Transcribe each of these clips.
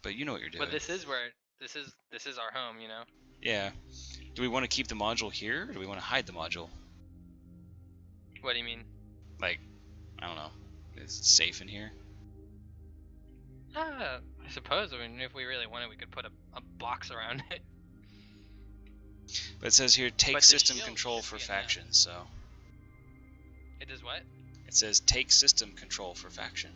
but you know what you're doing. But this is where this is our home, you know. Yeah. Do we want to keep the module here, or do we want to hide the module? What do you mean? Like, I don't know. Is it safe in here? I suppose. I mean, if we really wanted, we could put a box around it. But it says here, take But the system shield control should for be enough. faction, so... It does what? It says, take system control for faction.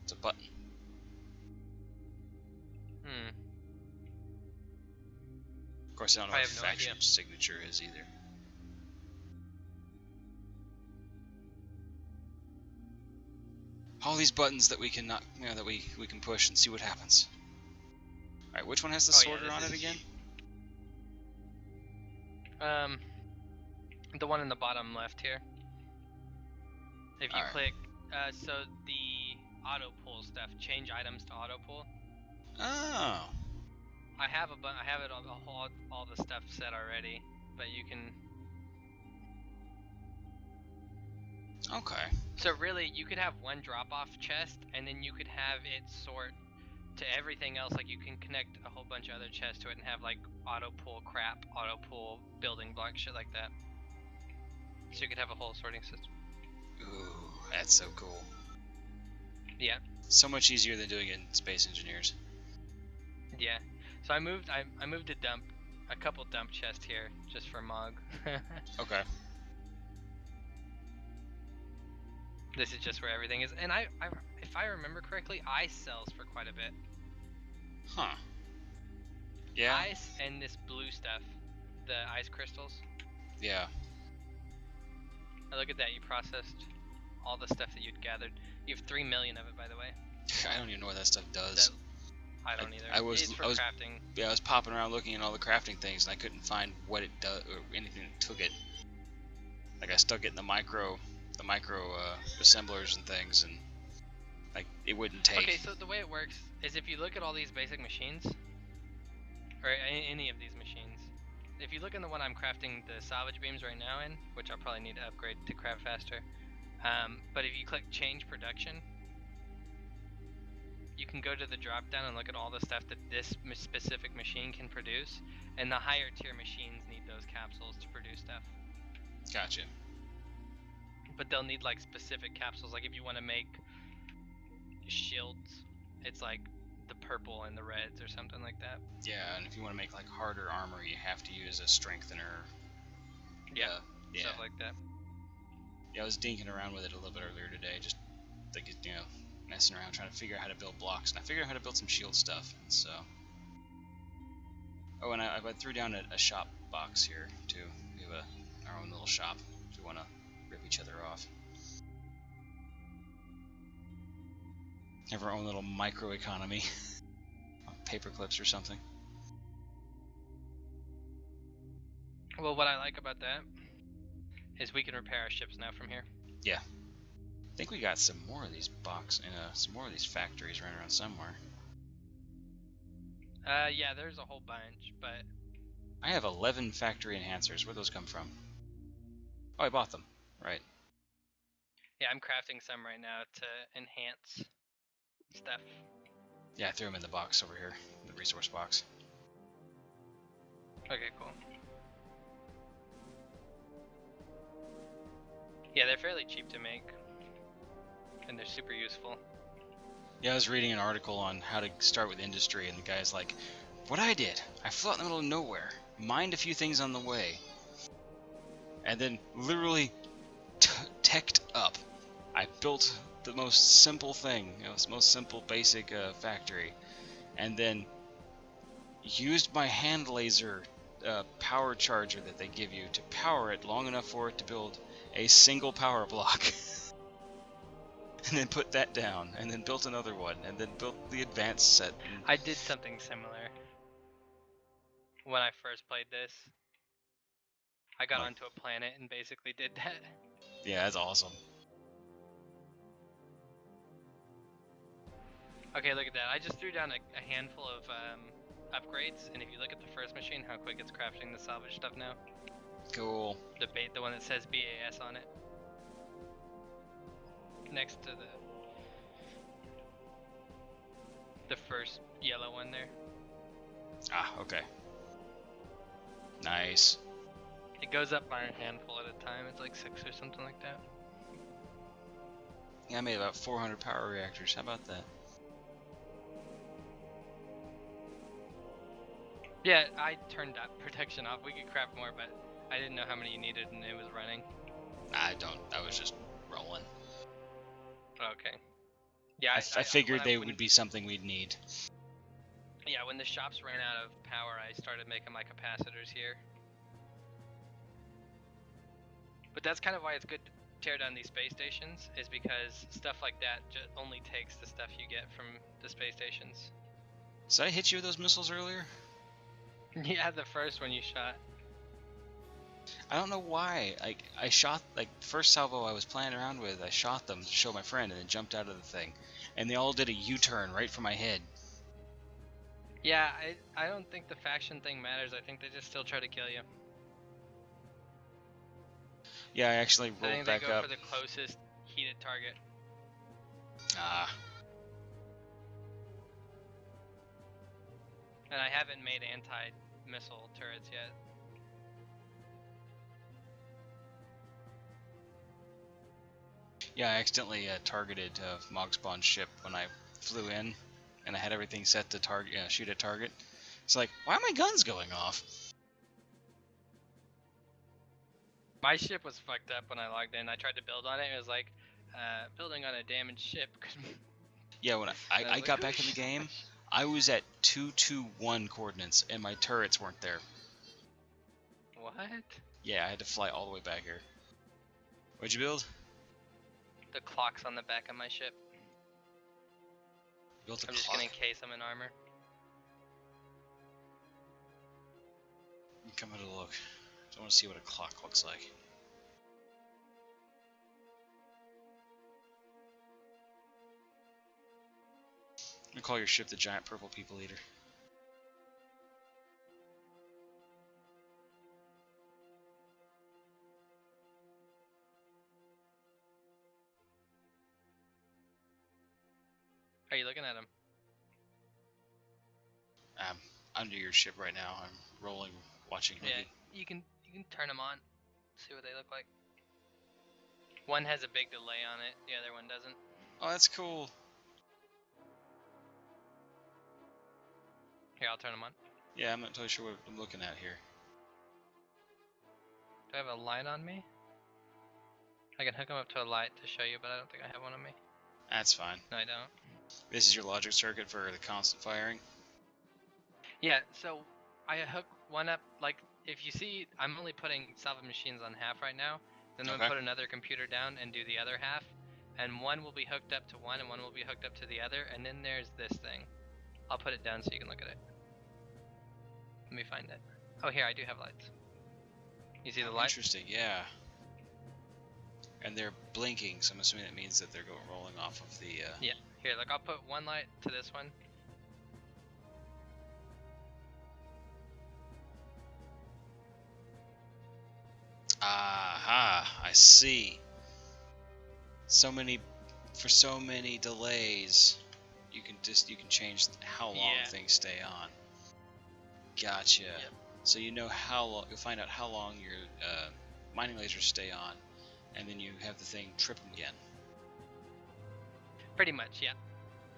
It's a button. Of course, I don't know I what have no faction idea. signature is either. All these buttons that we can not, you know, that we can push and see what happens. All right, which one has the sorter on it again? The one in the bottom left here. If you Alright. click, so the auto pull stuff, change items to auto pull. Oh. I have it on all the stuff set already, but you can. Okay. So really, you could have one drop-off chest, and then you could have it sort to everything else. Like you can connect a whole bunch of other chests to it and have like auto pull crap, auto pull building block, shit like that. So you could have a whole sorting system. Ooh, that's so cool. Yeah. So much easier than doing it in Space Engineers. Yeah. So I moved a couple dump chests here just for Mog. Okay. This is just where everything is, and I if I remember correctly, ice sells for quite a bit. Huh. Yeah. Ice and this blue stuff, the ice crystals. Yeah. Now look at that, you processed all the stuff that you'd gathered. You have 3 million of it, by the way. I don't even know what that stuff does. I don't either. It's for crafting. Yeah, I was popping around looking at all the crafting things, and I couldn't find what it does or anything that took it. Like I stuck it in the micro assemblers and things, and like it wouldn't take. Okay, so the way it works is if you look at all these basic machines, or any of these machines, if you look in the one I'm crafting the salvage beams right now in, which I'll probably need to upgrade to craft faster, but if you click change production, you can go to the drop down and look at all the stuff that this specific machine can produce, and the higher tier machines need those capsules to produce stuff. Gotcha. But they'll need like specific capsules. Like if you want to make shields, it's like the purple and the reds or something like that. Yeah, and if you want to make like harder armor, you have to use a strengthener. Yeah, yeah. Stuff like that. Yeah, I was dinking around with it a little bit earlier today, just like, you know, messing around trying to figure out how to build blocks, and I figured out how to build some shield stuff. And so, oh, and I threw down a shop box here too. We have our own little shop if we want to rip each other off. Have our own little micro economy, paper clips or something. Well, what I like about that is we can repair our ships now from here. Yeah. I think we got some more of these some more of these factories running around somewhere. Yeah, there's a whole bunch, but I have 11 factory enhancers. Where'd those come from? Oh, I bought them. Right. yeah, I'm crafting some right now to enhance stuff. Yeah, I threw them in the box over here, the resource box. Okay, cool. Yeah, they're fairly cheap to make, and they're super useful. Yeah, I was reading an article on how to start with industry, and the guy's like, what I did, I flew out in the middle of nowhere, mined a few things on the way, and then literally teched up. I built the most simple thing, you know, most simple basic factory, and then used my hand laser power charger that they give you to power it long enough for it to build a single power block. And then put that down, and then built another one, and then built the advanced set. I did something similar when I first played this. I got onto a planet and basically did that. Yeah, that's awesome. Okay, look at that. I just threw down a handful of upgrades, and if you look at the first machine, how quick it's crafting the salvage stuff now. Cool. The one that says BAS on it. Next to the first yellow one there. Ah, okay. Nice. It goes up by a handful at a time. It's like 6 or something like that. Yeah, I made about 400 power reactors. How about that? Yeah, I turned that protection off. We could craft more, but I didn't know how many you needed and it was running. I don't. I was just rolling. Okay. Yeah, I figured they would be something we'd need. Yeah, when the shops ran out of power, I started making my capacitors here. But that's kind of why it's good to tear down these space stations, is because stuff like that only takes the stuff you get from the space stations. Did I hit you with those missiles earlier? Yeah, the first one you shot. I don't know why. I shot, like, the first salvo I was playing around with, I shot them to show my friend and then jumped out of the thing. And they all did a U-turn right for my head. Yeah, I don't think the faction thing matters. I think they just still try to kill you. Yeah, I actually I rolled think back they go up. for the closest heated target. Ah. And I haven't made anti-missile turrets yet. Yeah, I accidentally targeted Mogspawn's ship when I flew in, and I had everything set to target, shoot at target. It's like, why are my guns going off? My ship was fucked up when I logged in. I tried to build on it. It was like, building on a damaged ship. Yeah, when I got back in the game, I was at 221 coordinates, and my turrets weren't there. What? Yeah, I had to fly all the way back here. What'd you build? The clock's on the back of my ship. Built a I'm just clock? gonna encase them in armor. Come out a look. I want to see what a clock looks like. I'm gonna call your ship the Giant Purple People Eater. Are you looking at them? I'm under your ship right now. I'm rolling, watching. Yeah, you can turn them on. See what they look like. One has a big delay on it. The other one doesn't. Oh, that's cool. Here, I'll turn them on. Yeah, I'm not totally sure what I'm looking at here. Do I have a light on me? I can hook them up to a light to show you, but I don't think I have one on me. That's fine. No, I don't. This is your logic circuit for the constant firing? Yeah, so I hook one up, like, if you see, I'm only putting salvo machines on half right now. Then I'm Okay. gonna put another computer down and do the other half. And one will be hooked up to one and one will be hooked up to the other. And then there's this thing. I'll put it down so you can look at it. Let me find it. Oh, here, I do have lights. You see the light? Interesting, yeah. And they're blinking, so I'm assuming that means that they're rolling off of the... Yeah. Here, look, I'll put one light to this one. Aha, I see. So many delays, you can change how long things stay on. Gotcha. Yep. So you know how long, you'll find out how long your mining lasers stay on, and then you have the thing trip them again. Pretty much, yeah.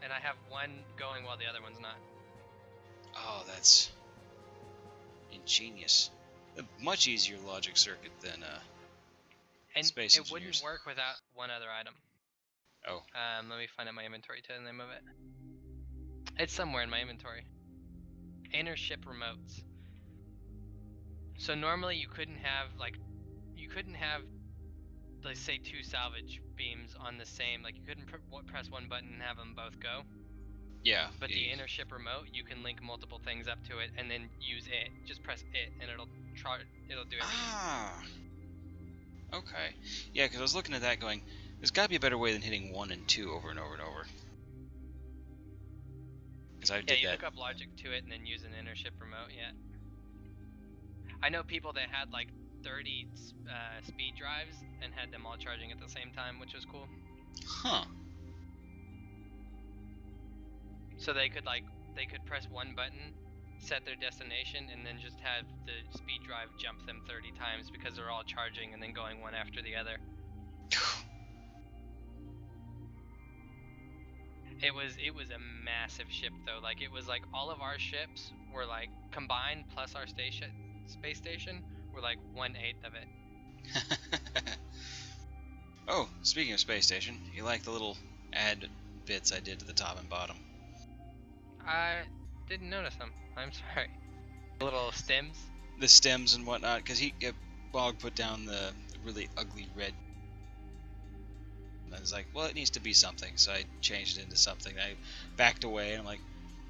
And I have one going while the other one's not. Oh, that's ingenious. A much easier logic circuit than And space it wouldn't engineers. work without one other item. Oh. Let me find out my inventory to the name of it. It's somewhere in my inventory. Inner ship remotes. So normally you couldn't have, let's say, two salvage beams on the same, like you couldn't press one button and have them both go. Yeah. But the inner ship remote, you can link multiple things up to it and then use it. Just press it and it'll do everything. Ah. Okay. Yeah, because I was looking at that going, there's got to be a better way than hitting 1 and 2 over and over and over. Because I did you that. hook up logic to it and then use an inner ship remote, yeah. I know people that had like 30 speed drives and had them all charging at the same time, which was cool. Huh. So So they could press one button, set their destination, and then just have the speed drive jump them 30 times because they're all charging and then going one after the other. It was a massive ship though. Like it was like all of our ships were like combined plus our space station were like 1/8 of it. Oh, speaking of space station, you like the little add bits I did to the top and bottom? I didn't notice them. I'm sorry. Little stems. The stems and whatnot, because Bog put down the really ugly red. And I was like, well, it needs to be something, so I changed it into something. I backed away, and I'm like,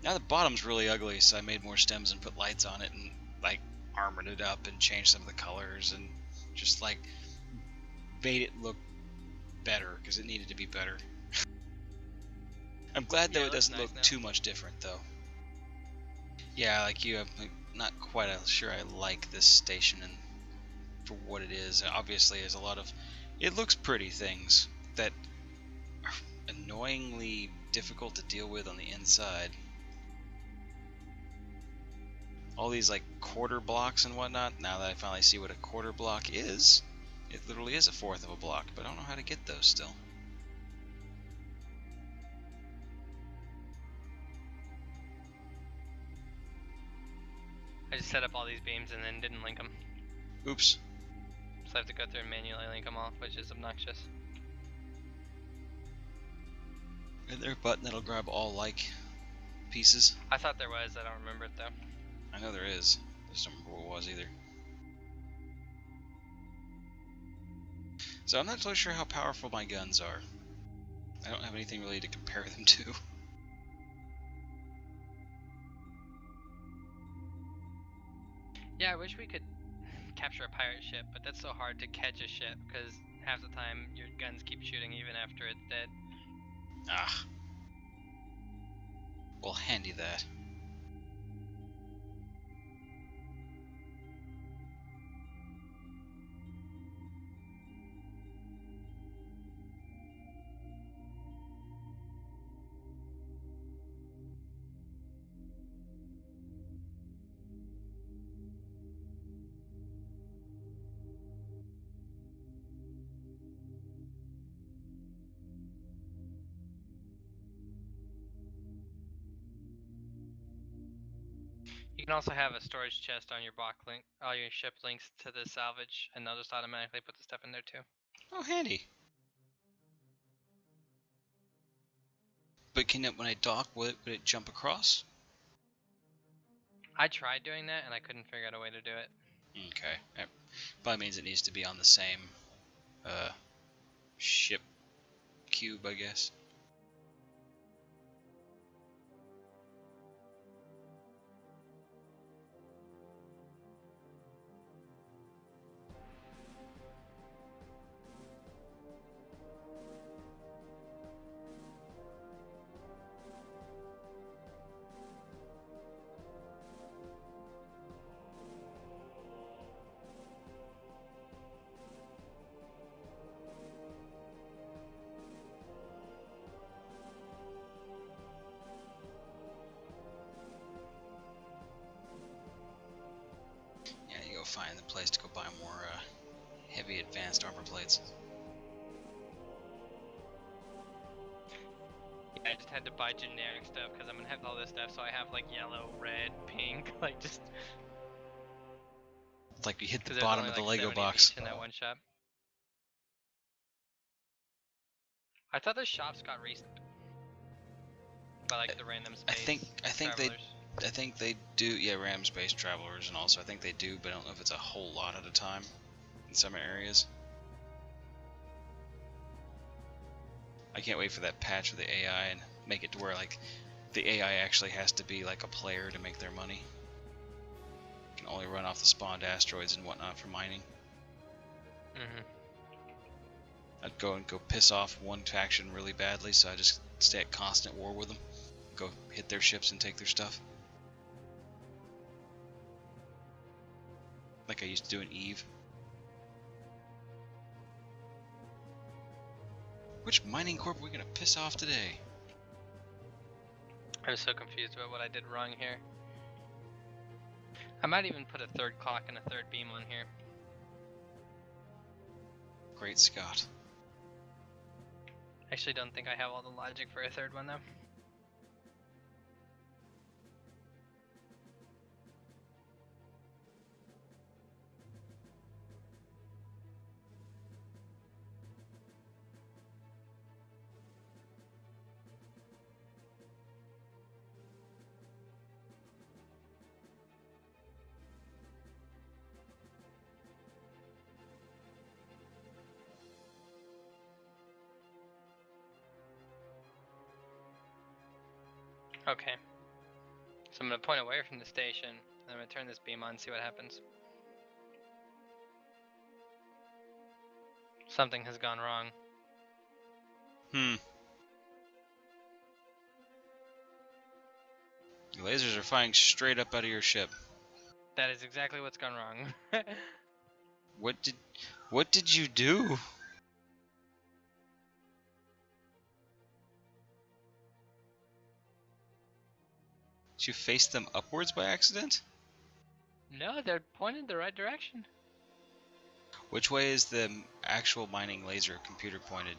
now the bottom's really ugly, so I made more stems and put lights on it, and like armored it up and changed some of the colors, and just like made it look better because it needed to be better. I'm glad though it doesn't look too much different though. Yeah, like you, I'm not quite sure I like this station and for what it is. Obviously, there's a lot of it looks pretty things that are annoyingly difficult to deal with on the inside. All these like quarter blocks and whatnot. Now that I finally see what a quarter block is, it literally is a fourth of a block, but I don't know how to get those still. I just set up all these beams and then didn't link them. Oops. So I have to go through and manually link them all, which is obnoxious. Is there a button that'll grab all like pieces? I thought there was, I don't remember it though. I know there is. I just don't remember what it was either. So I'm not totally sure how powerful my guns are. I don't have anything really to compare them to. Yeah, I wish we could capture a pirate ship, but that's so hard to catch a ship because half the time your guns keep shooting even after it's dead. Ah. Well, handy that. You can also have a storage chest on your all your ship links to the salvage, and they'll just automatically put the stuff in there too. Oh, handy. But can it, when I dock, would it jump across? I tried doing that and I couldn't figure out a way to do it. Okay. That probably means it needs to be on the same ship cube, I guess. Find the place to go buy more heavy advanced armor plates. Yeah, I just had to buy generic stuff because I'm gonna have all this stuff, so I have like yellow, red, pink, like just. It's like you hit the bottom of the Lego box. In that one shop. I thought the shops got reset by like the random space. I think they do, yeah, random space travelers, and also I think they do, but I don't know if it's a whole lot at a time in some areas. I can't wait for that patch with the AI and make it to where like the AI actually has to be like a player to make their money. Can only run off the spawned asteroids and whatnot for mining. I'd go piss off one faction really badly, so I just stay at constant war with them. Go hit their ships and take their stuff. Like I used to do in EVE. Which mining corp are we gonna piss off today? I'm so confused about what I did wrong here. I might even put a third clock and a third beam on here. Great Scott. Actually don't think I have all the logic for a third one though. Okay. So I'm going to point away from the station, and I'm going to turn this beam on and see what happens. Something has gone wrong. The lasers are firing straight up out of your ship. That is exactly what's gone wrong. What did you do? Did you face them upwards by accident? No, they're pointed the right direction. Which way is the actual mining laser computer pointed?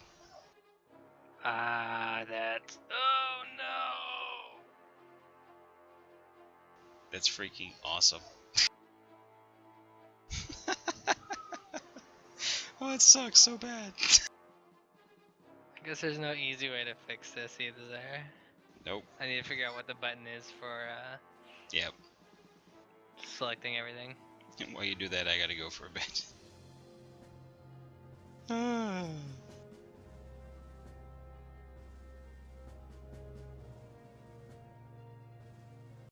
That's... Oh no! That's freaking awesome. Oh, it sucks so bad. I guess there's no easy way to fix this either there. Nope. I need to figure out what the button is for Yep. selecting everything. While you do that, I gotta go for a bit.